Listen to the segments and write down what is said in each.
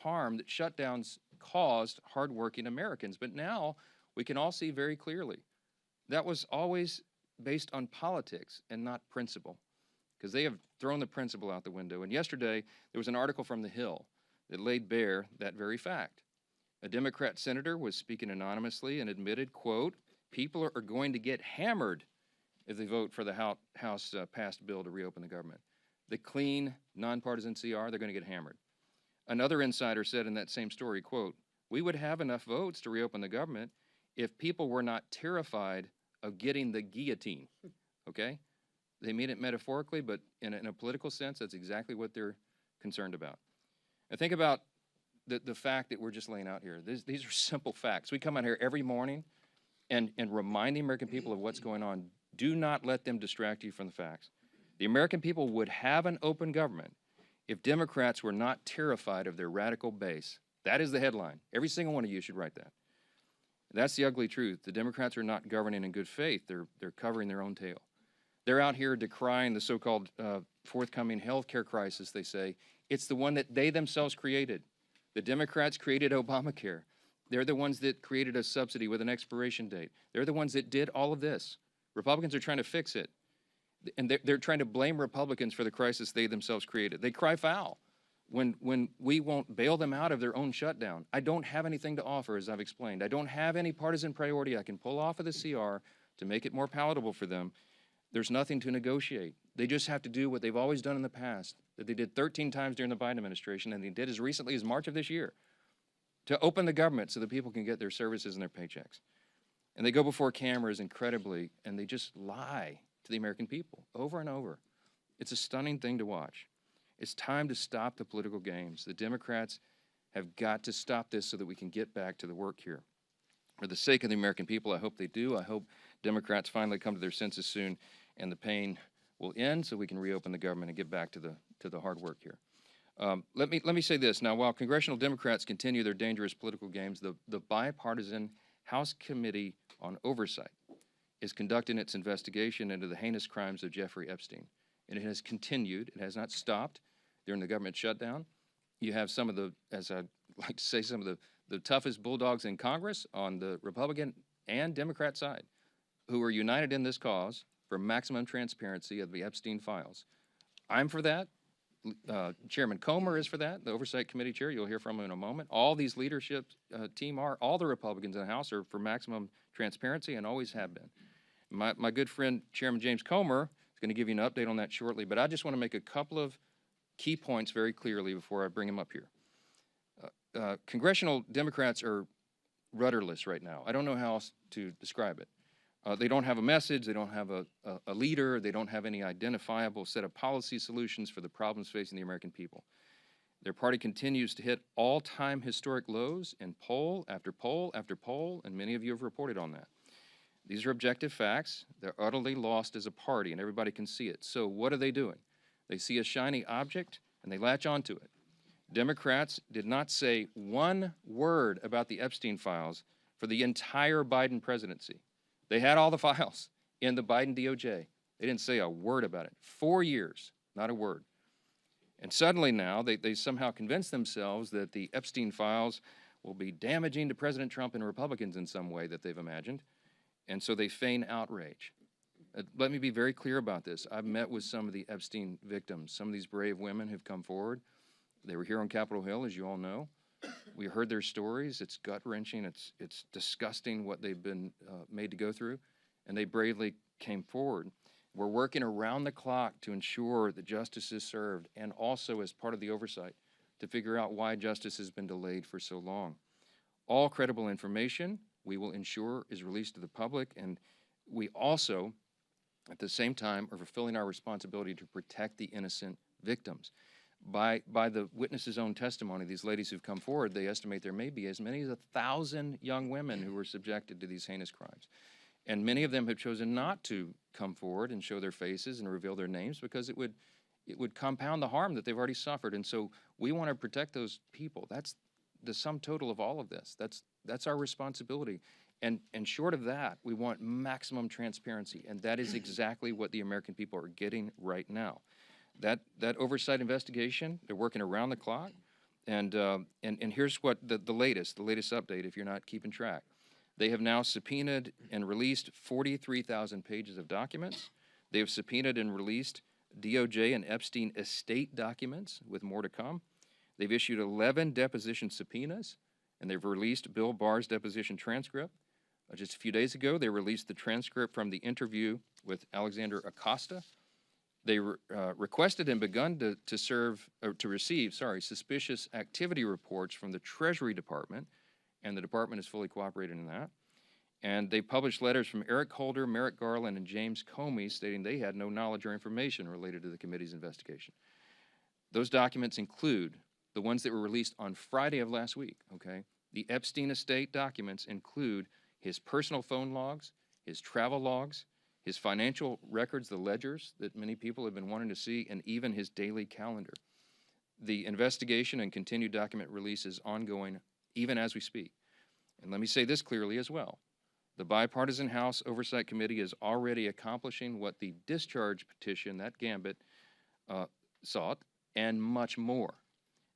harm that shutdowns caused hardworking Americans. But now we can all see very clearly that was always based on politics and not principle, because they have thrown the principle out the window. And yesterday, there was an article from The Hill that laid bare that very fact. A Democrat senator was speaking anonymously and admitted, quote, people are going to get hammered if they vote for the House passed bill to reopen the government. The clean, nonpartisan CR, they're going to get hammered. Another insider said in that same story, quote, we would have enough votes to reopen the government if people were not terrified of getting the guillotine, okay? They mean it metaphorically, but in a political sense, that's exactly what they're concerned about. And think about the fact that we're just laying out here. These are simple facts. We come out here every morning and remind the American people of what's going on. Do not let them distract you from the facts. The American people would have an open government if Democrats were not terrified of their radical base. That is the headline. Every single one of you should write that. That's the ugly truth. The Democrats are not governing in good faith. They're covering their own tail. They're out here decrying the so-called forthcoming health care crisis, they say. It's the one that they themselves created. The Democrats created Obamacare. They're the ones that created a subsidy with an expiration date. They're the ones that did all of this. Republicans are trying to fix it. And they're trying to blame Republicans for the crisis they themselves created. They cry foul when we won't bail them out of their own shutdown. I don't have anything to offer, as I've explained. I don't have any partisan priority I can pull off of the CR to make it more palatable for them. There's nothing to negotiate. They just have to do what they've always done in the past, that they did 13 times during the Biden administration, and they did as recently as March of this year, to open the government so that people can get their services and their paychecks. And they go before cameras incredibly, and they just lie to the American people over and over. It's a stunning thing to watch. It's time to stop the political games. The Democrats have got to stop this so that we can get back to the work here. For the sake of the American people, I hope they do. I hope Democrats finally come to their senses soon and the pain will end so we can reopen the government and get back to the hard work here. Let me say this. Now, while congressional Democrats continue their dangerous political games, the bipartisan House Committee on Oversight is conducting its investigation into the heinous crimes of Jeffrey Epstein. And it has continued. It has not stopped during the government shutdown. You have some of the, as I like to say, some of the toughest bulldogs in Congress on the Republican and Democrat side who are united in this cause for maximum transparency of the Epstein files. I'm for that. Chairman Comer is for that, the Oversight Committee chair. You'll hear from him in a moment. All these leadership team are, all the Republicans in the House are for maximum transparency and always have been. My good friend, Chairman James Comer, is going to give you an update on that shortly, but I just want to make a couple of key points very clearly before I bring him up here. Congressional Democrats are rudderless right now. I don't know how else to describe it. They don't have a message, they don't have a leader, they don't have any identifiable set of policy solutions for the problems facing the American people. Their party continues to hit all-time historic lows in poll after poll after poll, and many of you have reported on that. These are objective facts. They're utterly lost as a party, and everybody can see it. So what are they doing? They see a shiny object, and they latch onto it. Democrats did not say one word about the Epstein files for the entire Biden presidency. They had all the files in the Biden DOJ. They didn't say a word about it. 4 years, not a word. And suddenly now, they somehow convinced themselves that the Epstein files will be damaging to President Trump and Republicans in some way that they've imagined. And so they feign outrage. Let me be very clear about this. I've met with some of the Epstein victims. Some of these brave women have come forward. They were here on Capitol Hill, as you all know. We heard their stories. It's gut-wrenching. It's disgusting what they've been made to go through, and they bravely came forward. We're working around the clock to ensure that justice is served, and also as part of the oversight to figure out why justice has been delayed for so long. All credible information we will ensure is released to the public, and we also, at the same time, are fulfilling our responsibility to protect the innocent victims. By the witnesses' own testimony, these ladies who've come forward, they estimate there may be as many as 1,000 young women who were subjected to these heinous crimes. And many of them have chosen not to come forward and show their faces and reveal their names because it would compound the harm that they've already suffered. And so we want to protect those people. That's the sum total of all of this. That's our responsibility. And short of that, we want maximum transparency. And that is exactly what the American people are getting right now. That oversight investigation, they're working around the clock. And here's what the latest update, if you're not keeping track. They have now subpoenaed and released 43,000 pages of documents. They have subpoenaed and released DOJ and Epstein estate documents, with more to come. They've issued 11 deposition subpoenas, and they've released Bill Barr's deposition transcript. Just a few days ago, they released the transcript from the interview with Alexander Acosta. They requested and begun to receive suspicious activity reports from the Treasury Department, and the department is fully cooperating in that. And they published letters from Eric Holder, Merrick Garland, and James Comey stating they had no knowledge or information related to the committee's investigation. Those documents include the ones that were released on Friday of last week, okay? The Epstein estate documents include his personal phone logs, his travel logs, his financial records, the ledgers that many people have been wanting to see, and even his daily calendar. The investigation and continued document release is ongoing even as we speak. And let me say this clearly as well. The bipartisan House Oversight Committee is already accomplishing what the discharge petition, that gambit, sought, and much more.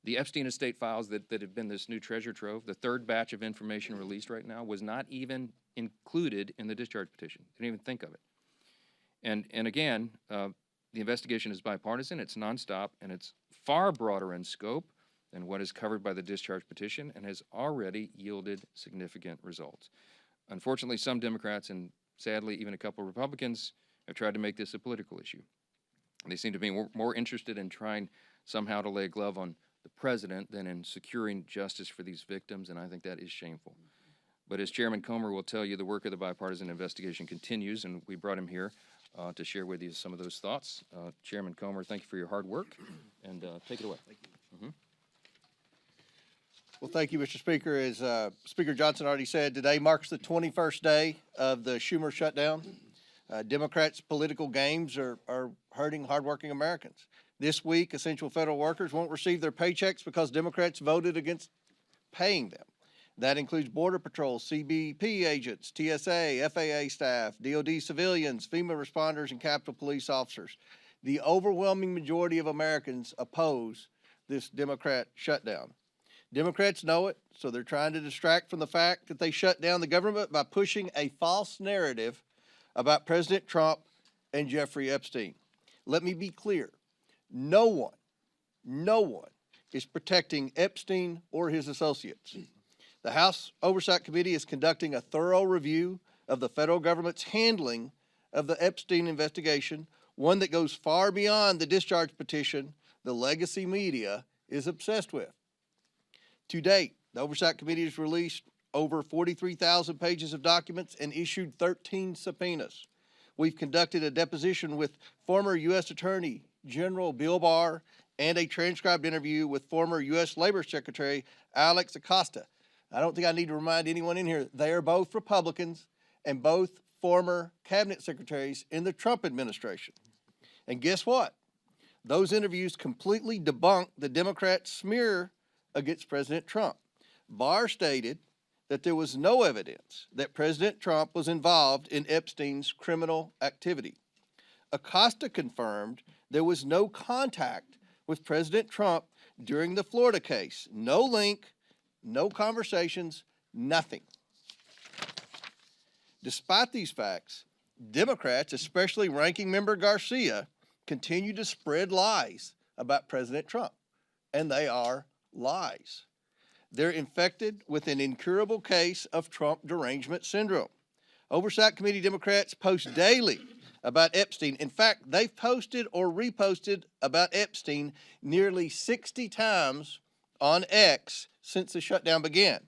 The Epstein estate files that have been this new treasure trove, the third batch of information released right now, was not even included in the discharge petition. Didn't even think of it. And again, the investigation is bipartisan, it's nonstop, and it's far broader in scope than what is covered by the discharge petition, and has already yielded significant results. Unfortunately, some Democrats, and sadly even a couple of Republicans, have tried to make this a political issue. They seem to be more interested in trying somehow to lay a glove on the president than in securing justice for these victims, and I think that is shameful. But as Chairman Comer will tell you, the work of the bipartisan investigation continues, and we brought him here to share with you some of those thoughts. Chairman Comer, thank you for your hard work, and take it away. Thank you. Well, thank you, Mr. Speaker. As Speaker Johnson already said, today marks the 21st day of the Schumer shutdown. Democrats' political games are hurting hardworking Americans. This week, essential federal workers won't receive their paychecks because Democrats voted against paying them. That includes Border Patrol, CBP agents, TSA, FAA staff, DOD civilians, FEMA responders, and Capitol Police officers. The overwhelming majority of Americans oppose this Democrat shutdown. Democrats know it, so they're trying to distract from the fact that they shut down the government by pushing a false narrative about President Trump and Jeffrey Epstein. Let me be clear. No one is protecting Epstein or his associates. The House Oversight Committee is conducting a thorough review of the federal government's handling of the Epstein investigation, one that goes far beyond the discharge petition the legacy media is obsessed with. To date, the Oversight Committee has released over 43,000 pages of documents and issued 13 subpoenas. We've conducted a deposition with former U.S. Attorney General Bill Barr and a transcribed interview with former U.S. Labor Secretary Alex Acosta. I don't think I need to remind anyone in here, they are both Republicans and both former cabinet secretaries in the Trump administration. And guess what? Those interviews completely debunked the Democrat smear against President Trump. Barr stated that there was no evidence that President Trump was involved in Epstein's criminal activity. Acosta confirmed there was no contact with President Trump during the Florida case. No link, no conversations, nothing. Despite these facts, Democrats, especially Ranking Member Garcia, continue to spread lies about President Trump, and they are lies. They're infected with an incurable case of Trump derangement syndrome. Oversight Committee Democrats post daily about Epstein. In fact, they've posted or reposted about Epstein nearly 60 times on X since the shutdown began.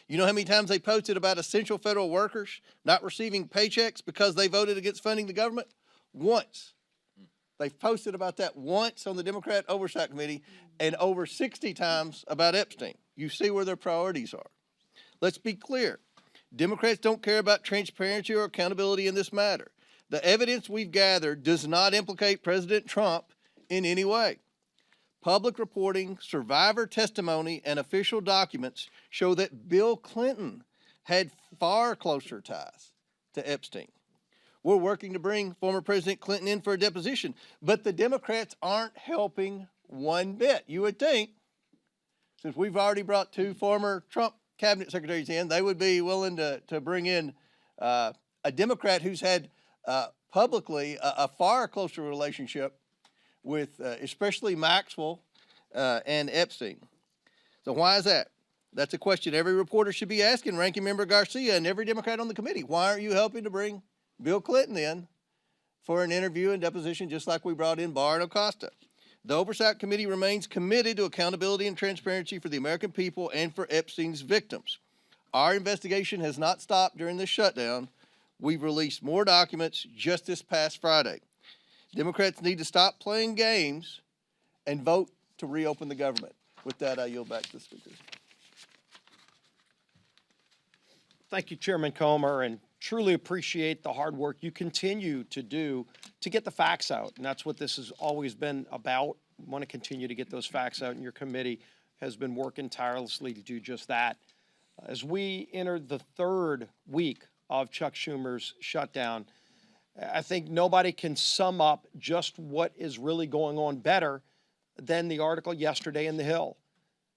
You know how many times they posted about essential federal workers not receiving paychecks because they voted against funding the government? Once. They've posted about that once on the Democrat Oversight Committee and over 60 times about Epstein. You see where their priorities are. Let's be clear. Democrats don't care about transparency or accountability in this matter. The evidence we've gathered does not implicate President Trump in any way. Public reporting, survivor testimony, and official documents show that Bill Clinton had far closer ties to Epstein. We're working to bring former President Clinton in for a deposition, but the Democrats aren't helping one bit. You would think, since we've already brought 2 former Trump cabinet secretaries in, they would be willing to bring in a Democrat who's had publicly a far closer relationship with especially Maxwell and Epstein. So why is that? That's a question every reporter should be asking Ranking Member Garcia and every Democrat on the committee. Why aren't you helping to bring Bill Clinton in for an interview and deposition just like we brought in Barr and Acosta? The Oversight Committee remains committed to accountability and transparency for the American people and for Epstein's victims. Our investigation has not stopped during this shutdown. We've released more documents just this past Friday. Democrats need to stop playing games and vote to reopen the government. With that, I yield back to the speaker. Thank you, Chairman Comer, and truly appreciate the hard work you continue to do to get the facts out. And that's what this has always been about. We want to continue to get those facts out, and your committee has been working tirelessly to do just that. As we enter the 3rd week of Chuck Schumer's shutdown, I think nobody can sum up just what is really going on better than the article yesterday in The Hill.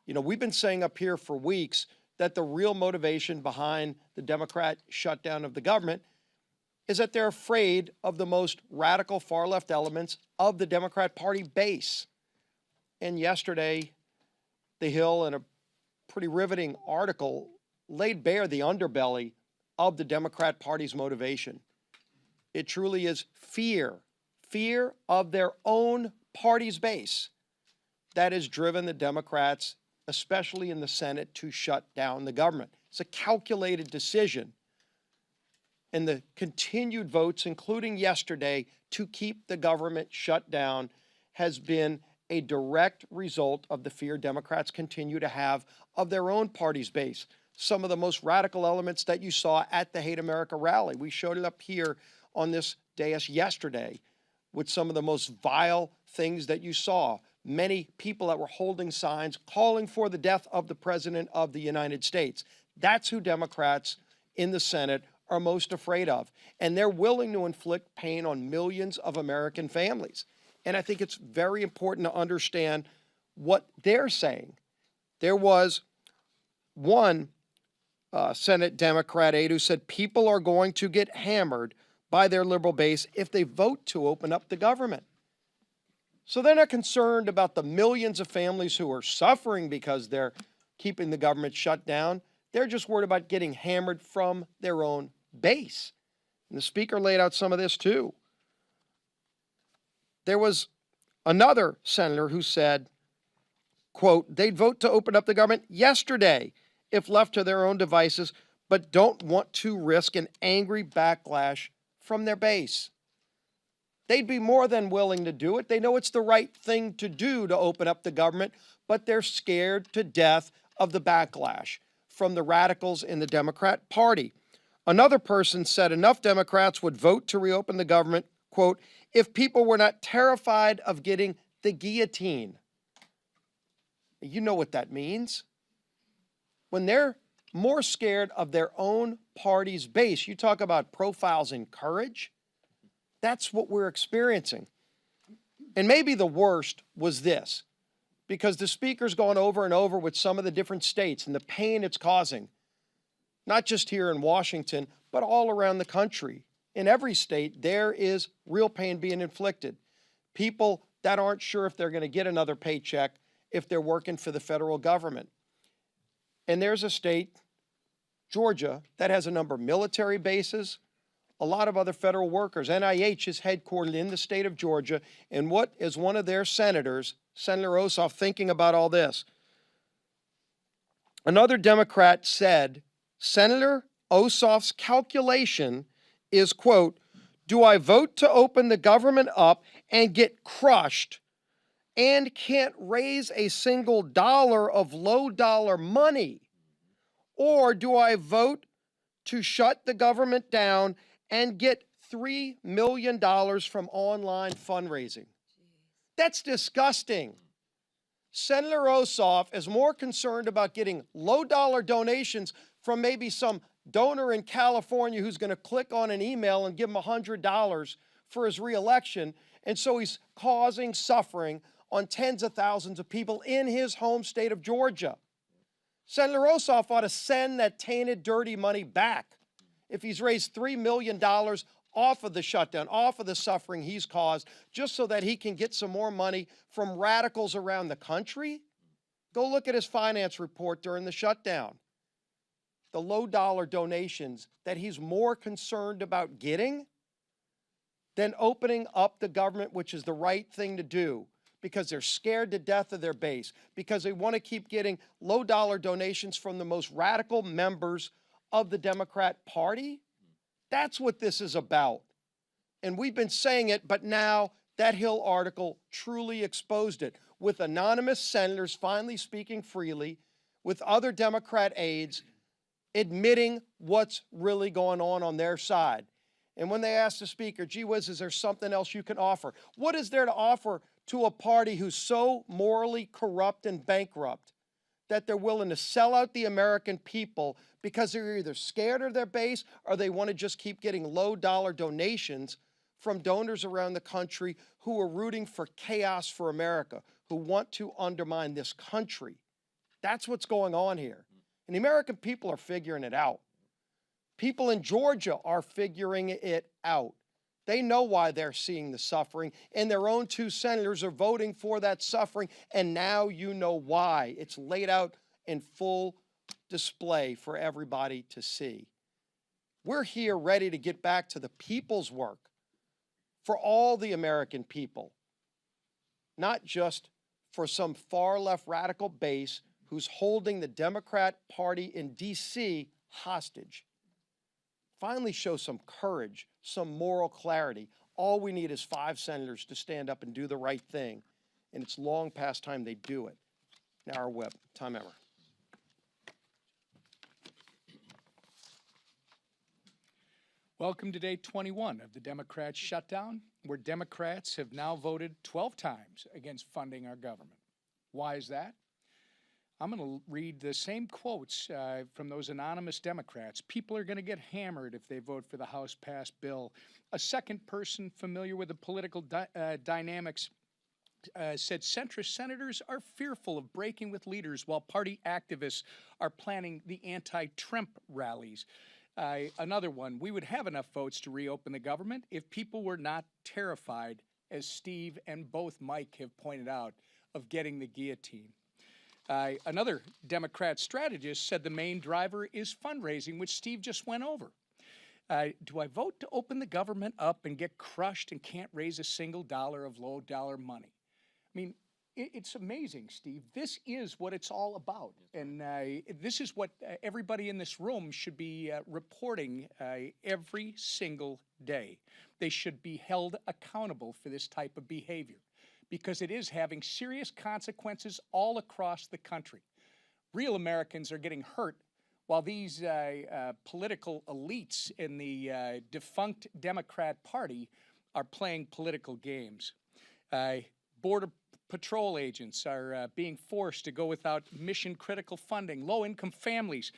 You know, we've been saying up here for weeks that the real motivation behind the Democrat shutdown of the government is that they're afraid of the most radical far-left elements of the Democrat Party base. And yesterday, The Hill, in a pretty riveting article, laid bare the underbelly of the Democrat Party's motivation. It truly is fear of their own party's base that has driven the Democrats, especially in the Senate, to shut down the government. It's a calculated decision. And the continued votes, including yesterday, to keep the government shut down has been a direct result of the fear Democrats continue to have of their own party's base. Some of the most radical elements that you saw at the Hate America rally. We showed it up here on this dais yesterday with some of the most vile things that you saw. Many people that were holding signs calling for the death of the President of the United States. That's who Democrats in the Senate are most afraid of. And they're willing to inflict pain on millions of American families. And I think it's very important to understand what they're saying. There was one Senate Democrat aide who said people are going to get hammered by their liberal base if they vote to open up the government. So they're not concerned about the millions of families who are suffering because they're keeping the government shut down. They're just worried about getting hammered from their own base. And the speaker laid out some of this too. There was another senator who said, quote, they'd vote to open up the government yesterday if left to their own devices, but don't want to risk an angry backlash from their base. They'd be more than willing to do it. They know it's the right thing to do to open up the government, but they're scared to death of the backlash from the radicals in the Democrat Party. Another person said enough Democrats would vote to reopen the government, quote, if people were not terrified of getting the guillotine. You know what that means. When they're more scared of their own party's base, you talk about profiles in courage. That's what we're experiencing. And maybe the worst was this, because the speaker's gone over and over with some of the different states and the pain it's causing, not just here in Washington, but all around the country. In every state, there is real pain being inflicted. People that aren't sure if they're going to get another paycheck if they're working for the federal government. And there's a state, Georgia, that has a number of military bases, a lot of other federal workers. NIH is headquartered in the state of Georgia. And what is one of their senators, Senator Ossoff, thinking about all this? Another Democrat said, Senator Ossoff's calculation is, quote, do I vote to open the government up and get crushed and can't raise a single dollar of low dollar money? Or do I vote to shut the government down and get $3 million from online fundraising? That's disgusting. Senator Ossoff is more concerned about getting low dollar donations from maybe some donor in California who's going to click on an email and give him $100 for his reelection. And so he's causing suffering on tens of thousands of people in his home state of Georgia. Senator Ossoff ought to send that tainted, dirty money back. If he's raised $3 million off of the shutdown, off of the suffering he's caused, just so that he can get some more money from radicals around the country, go look at his finance report during the shutdown. The low-dollar donations that he's more concerned about getting than opening up the government, which is the right thing to do, because they're scared to death of their base, because they want to keep getting low-dollar donations from the most radical members of the Democrat Party. That's what this is about. And we've been saying it, but now that Hill article truly exposed it, with anonymous senators finally speaking freely, with other Democrat aides admitting what's really going on their side. And when they asked the speaker, gee whiz, is there something else you can offer? What is there to offer to a party who's so morally corrupt and bankrupt that they're willing to sell out the American people because they're either scared of their base or they want to just keep getting low-dollar donations from donors around the country who are rooting for chaos for America, who want to undermine this country? That's what's going on here. And the American people are figuring it out. People in Georgia are figuring it out. They know why they're seeing the suffering, and their own two senators are voting for that suffering, and now you know why. It's laid out in full display for everybody to see. We're here ready to get back to the people's work for all the American people, not just for some far-left radical base who's holding the Democrat Party in D.C. hostage. Finally show some courage, some moral clarity. All we need is 5 senators to stand up and do the right thing, and it's long past time they do it. Now our whip, time ever. Welcome to day 21 of the Democrats' shutdown, where Democrats have now voted 12 times against funding our government. Why is that? I'm going to read the same quotes from those anonymous Democrats. People are going to get hammered if they vote for the House-passed bill. A second person familiar with the political dynamics said centrist senators are fearful of breaking with leaders while party activists are planning the anti-Trump rallies. Another one, we would have enough votes to reopen the government if people were not terrified, as Steve and both Mike have pointed out, of getting the guillotine. Another Democrat strategist said the main driver is fundraising, which Steve just went over. Do I vote to open the government up and get crushed and can't raise a single dollar of low-dollar money? I mean, it's amazing, Steve. This is what it's all about. And this is what everybody in this room should be reporting every single day. They should be held accountable for this type of behavior, because it is having serious consequences all across the country. Real Americans are getting hurt while these political elites in the defunct Democrat Party are playing political games. Border Patrol agents are being forced to go without mission-critical funding. Low-income families,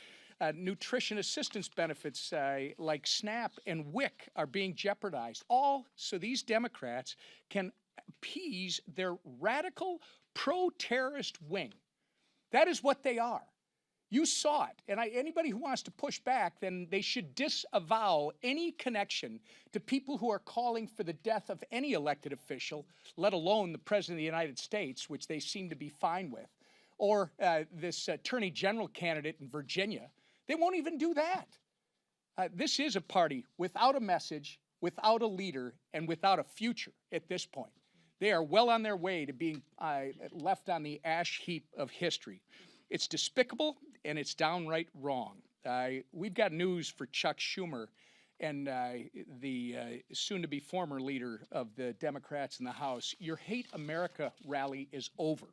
nutrition assistance benefits like SNAP and WIC are being jeopardized, all so these Democrats can appease their radical pro-terrorist wing. That is what they are. You saw it. And anybody who wants to push back, then they should disavow any connection to people who are calling for the death of any elected official, let alone the President of the United States, which they seem to be fine with, or this Attorney General candidate in Virginia. They won't even do that. This is a party without a message, without a leader, and without a future at this point. They are well on their way to being left on the ash heap of history. It's despicable, and it's downright wrong. We've got news for Chuck Schumer and the soon-to-be former leader of the Democrats in the House. Your Hate America rally is over.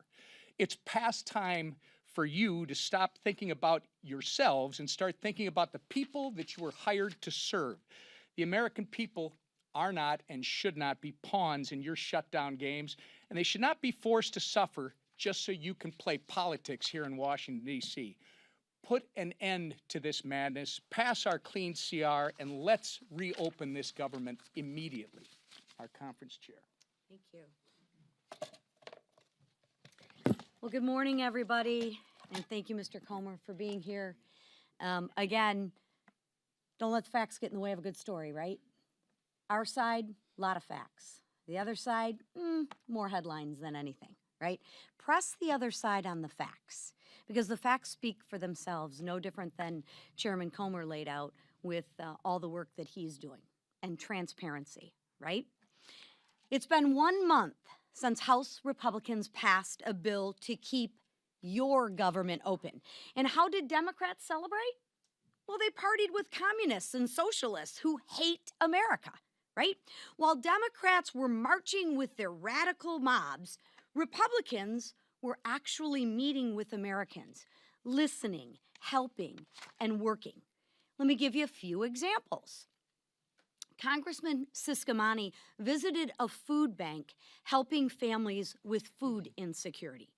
It's past time for you to stop thinking about yourselves and start thinking about the people that you were hired to serve. The American people are not and should not be pawns in your shutdown games, and they should not be forced to suffer just so you can play politics here in Washington, D.C. Put an end to this madness, pass our clean CR, and let's reopen this government immediately. Our conference chair. Thank you. Well, good morning, everybody, and thank you, Mr. Comer, for being here. Again, don't let the facts get in the way of a good story, right? Our side, a lot of facts. The other side, more headlines than anything, right? Press the other side on the facts, because the facts speak for themselves, no different than Chairman Comer laid out with all the work that he's doing, and transparency, right? It's been 1 month since House Republicans passed a bill to keep your government open. And how did Democrats celebrate? Well, they partied with communists and socialists who hate America, right? While Democrats were marching with their radical mobs, Republicans were actually meeting with Americans, listening, helping, and working. Let me give you a few examples. Congressman Siscomani visited a food bank helping families with food insecurity.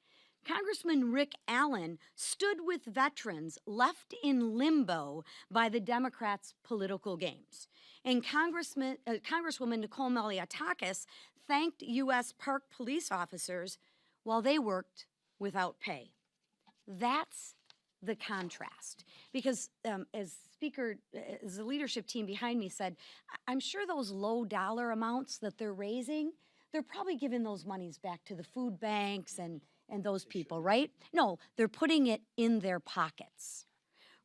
Congressman Rick Allen stood with veterans left in limbo by the Democrats' political games. And Congresswoman Nicole Malliotakis thanked U.S. Park police officers while they worked without pay. That's the contrast. Because as the leadership team behind me said, I'm sure those low dollar amounts that they're raising, they're probably giving those monies back to the food banks and those people, right? No, they're putting it in their pockets.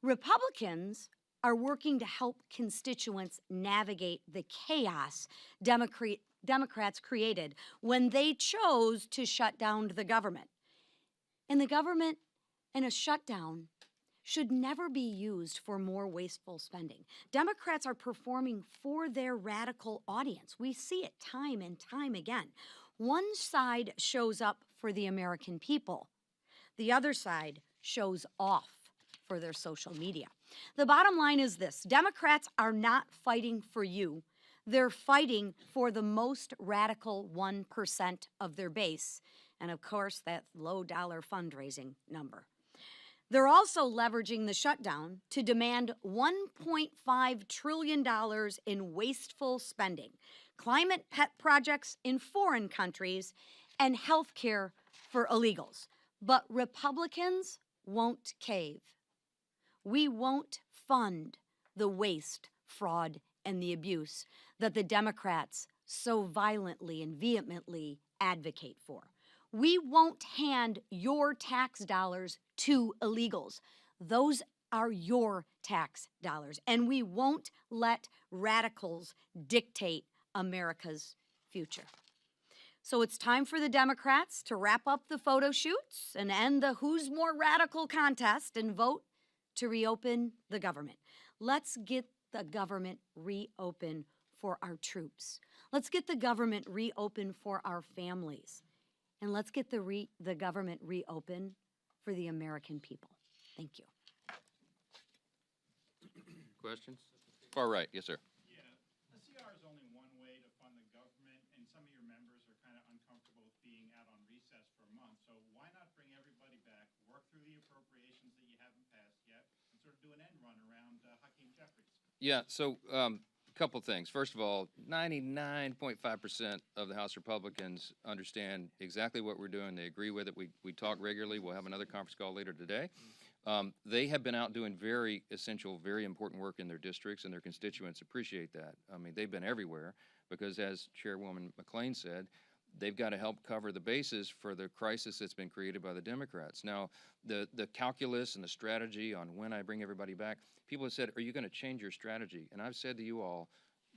Republicans are working to help constituents navigate the chaos Democrats created when they chose to shut down the government. And the government and a shutdown should never be used for more wasteful spending. Democrats are performing for their radical audience. We see it time and time again. One side shows up for the American people. The other side shows off for their social media. The bottom line is this: Democrats are not fighting for you. They're fighting for the most radical 1% of their base. And of course, that low dollar fundraising number. They're also leveraging the shutdown to demand $1.5 trillion in wasteful spending, climate pet projects in foreign countries, and health care for illegals. But Republicans won't cave. We won't fund the waste, fraud, and the abuse that the Democrats so violently and vehemently advocate for. We won't hand your tax dollars to illegals. Those are your tax dollars. And we won't let radicals dictate America's future. So it's time for the Democrats to wrap up the photo shoots and end the who's more radical contest and vote to reopen the government. Let's get the government reopened for our troops. Let's get the government reopened for our families. And let's get the government reopened for the American people. Thank you. Questions? Far right, yes, sir. Yeah, a CR is only one way to fund the government, and some of your members are kind of uncomfortable with being out on recess for a month. So why not bring everybody back, work through the appropriations that you haven't passed yet, and sort of do an end run around Hakeem Jeffries? Yeah, so couple things. First of all, 99.5% of the House Republicans understand exactly what we're doing. They agree with it. We talk regularly. We'll have another conference call later today. They have been out doing very essential, very important work in their districts, and their constituents appreciate that. I mean, they've been everywhere because, as Chairwoman McClain said, they've got to help cover the bases for the crisis that's been created by the Democrats. Now, the calculus and the strategy on when I bring everybody back, people have said, are you going to change your strategy? And I've said to you all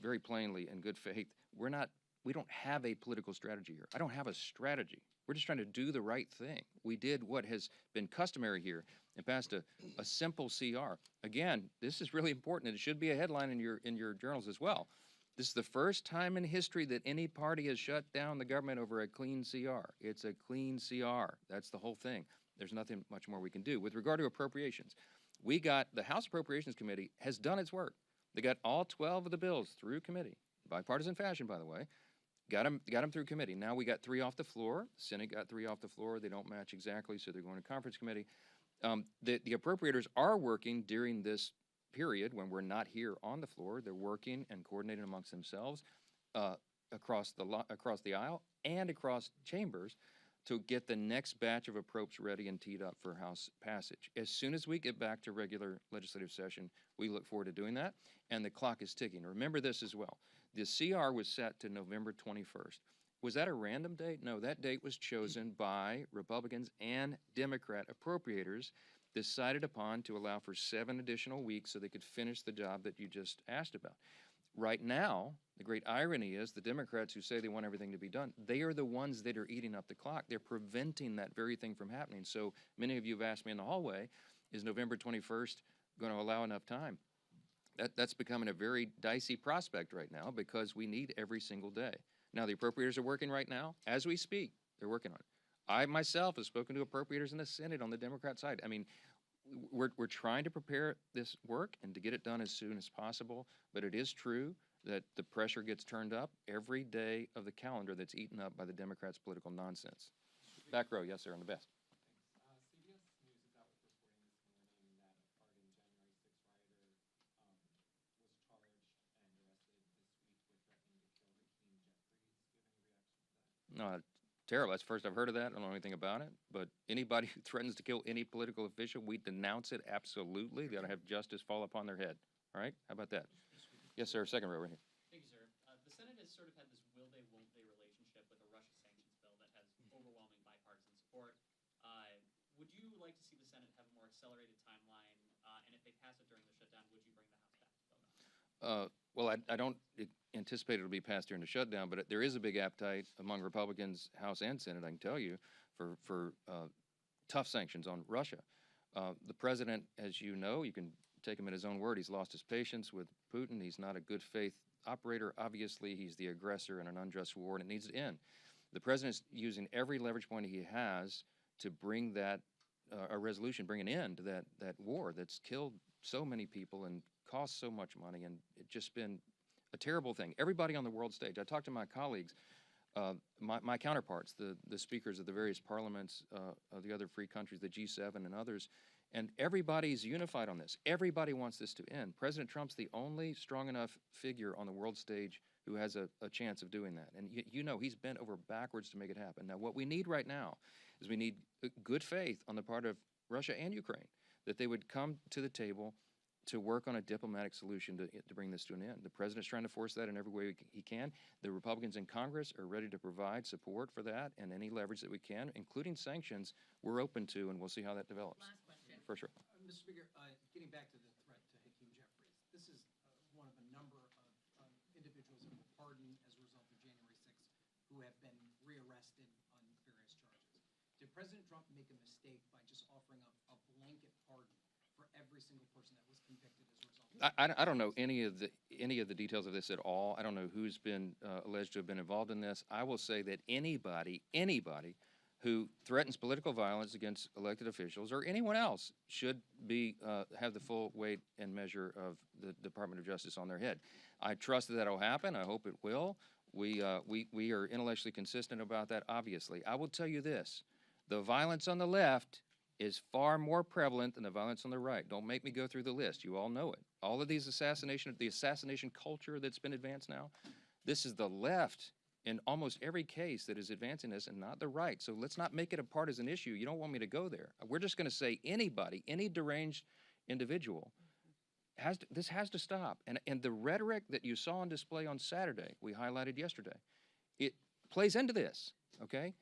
very plainly in good faith, we don't have a political strategy here. I don't have a strategy. We're just trying to do the right thing. We did what has been customary here and passed a simple CR. Again, this is really important, and it should be a headline in your journals as well. This is the first time in history that any party has shut down the government over a clean CR. It's a clean CR. That's the whole thing. There's nothing much more we can do. With regard to appropriations, the House Appropriations Committee has done its work. They got all 12 of the bills through committee, bipartisan fashion, by the way. Got them through committee. Now we got 3 off the floor. Senate got 3 off the floor. They don't match exactly, so they're going to conference committee. The appropriators are working during this period when we're not here on the floor. They're working and coordinating amongst themselves across the aisle and across chambers to get the next batch of approach ready and teed up for House passage. As soon as we get back to regular legislative session, we look forward to doing that, and the clock is ticking. Remember this as well. The CR was set to November 21st. Was that a random date? No, that date was chosen by Republicans and Democrat appropriators, decided upon to allow for 7 additional weeks so they could finish the job that you just asked about. Right now, the great irony is the Democrats who say they want everything to be done, they are the ones that are eating up the clock. They're preventing that very thing from happening. So many of you have asked me in the hallway, is November 21st going to allow enough time? That's becoming a very dicey prospect right now because we need every single day. Now, the appropriators are working right now. As we speak, they're working on it. I myself have spoken to appropriators in the Senate on the Democrat side. I mean, we're trying to prepare this work and to get it done as soon as possible, but it is true that the pressure gets turned up every day of the calendar that's eaten up by the Democrats' political nonsense. Back row, yes, sir, on the best. CBS News is out with reporting this morning that a pardoned January 6th rioter was charged and arrested this week with threatening to kill Hakeem Jeffries. Do you have any reaction to that? Terrible. That's the first I've heard of that. I don't know anything about it. But anybody who threatens to kill any political official, we denounce it absolutely. They ought to have justice fall upon their head. All right? How about that? Yes, sir. Second row right here. Thank you, sir. The Senate has sort of had this will they, won't they relationship with a Russia sanctions bill that has overwhelming bipartisan support. Would you like to see the Senate have a more accelerated timeline? And if they pass it during the shutdown, would you bring the House back to vote on it? Well, I don't anticipate it'll be passed during the shutdown, but there is a big appetite among Republicans, House and Senate, I can tell you, for tough sanctions on Russia. The president, as you know, you can take him at his own word, he's lost his patience with Putin. He's not a good faith operator. Obviously, he's the aggressor in an unjust war, and it needs to end. The president's using every leverage point he has to bring that a resolution, bring an end to that war that's killed so many people and cost so much money, and it's just been a terrible thing. Everybody on the world stage, I talked to my colleagues, my counterparts, the speakers of the various parliaments of the other free countries, the G7 and others, and everybody's unified on this. Everybody wants this to end. President Trump's the only strong enough figure on the world stage who has a chance of doing that. And you know he's bent over backwards to make it happen. Now, what we need right now is we need good faith on the part of Russia and Ukraine, that they would come to the table to work on a diplomatic solution to bring this to an end. The president's trying to force that in every way he can. The Republicans in Congress are ready to provide support for that and any leverage that we can, including sanctions, we're open to, and we'll see how that develops. Last question. For sure. Mr. Speaker, getting back to the threat to Hakeem Jeffries, this is one of a number of individuals who were pardoned as a result of January 6th who have been rearrested on various charges. Did President Trump make a mistake by just offering up a blanket pardon for every single person that was convicted as a result? I don't know any of the details of this at all. I don't know who's been alleged to have been involved in this. I will say that anybody who threatens political violence against elected officials or anyone else should be have the full weight and measure of the Department of Justice on their head. I trust that will happen. I hope it will. We are intellectually consistent about that, obviously. I will tell you this. The violence on the left is far more prevalent than the violence on the right. Don't make me go through the list. You all know it. All of these the assassination culture that's been advanced now, this is the left in almost every case that is advancing this and not the right. So let's not make it a partisan issue. You don't want me to go there. We're just going to say anybody, any deranged individual, this has to stop. And the rhetoric that you saw on display on Saturday, we highlighted yesterday, it plays into this, okay?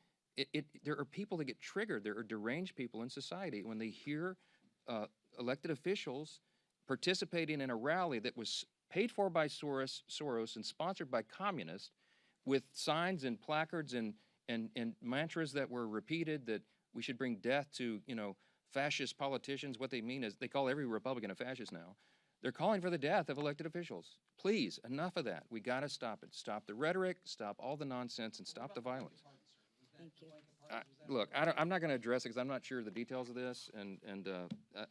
There are people that get triggered. There are deranged people in society when they hear elected officials participating in a rally that was paid for by Soros and sponsored by communists with signs and placards and mantras that were repeated that we should bring death to, fascist politicians. What they mean is they call every Republican a fascist now. They're calling for the death of elected officials. Please, enough of that. We got to stop it. Stop the rhetoric, stop all the nonsense, and stop the violence. Thank you. Look, I'm not going to address it because I'm not sure of the details of this, and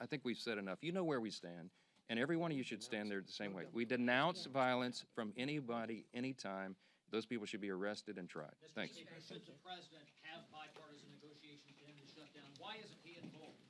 I think we've said enough. You know where we stand, and every one of you should stand there the same way. We denounce violence from anybody, anytime. Those people should be arrested and tried. Thanks. Should the president have bipartisan negotiations to end the shutdown? Why isn't he involved?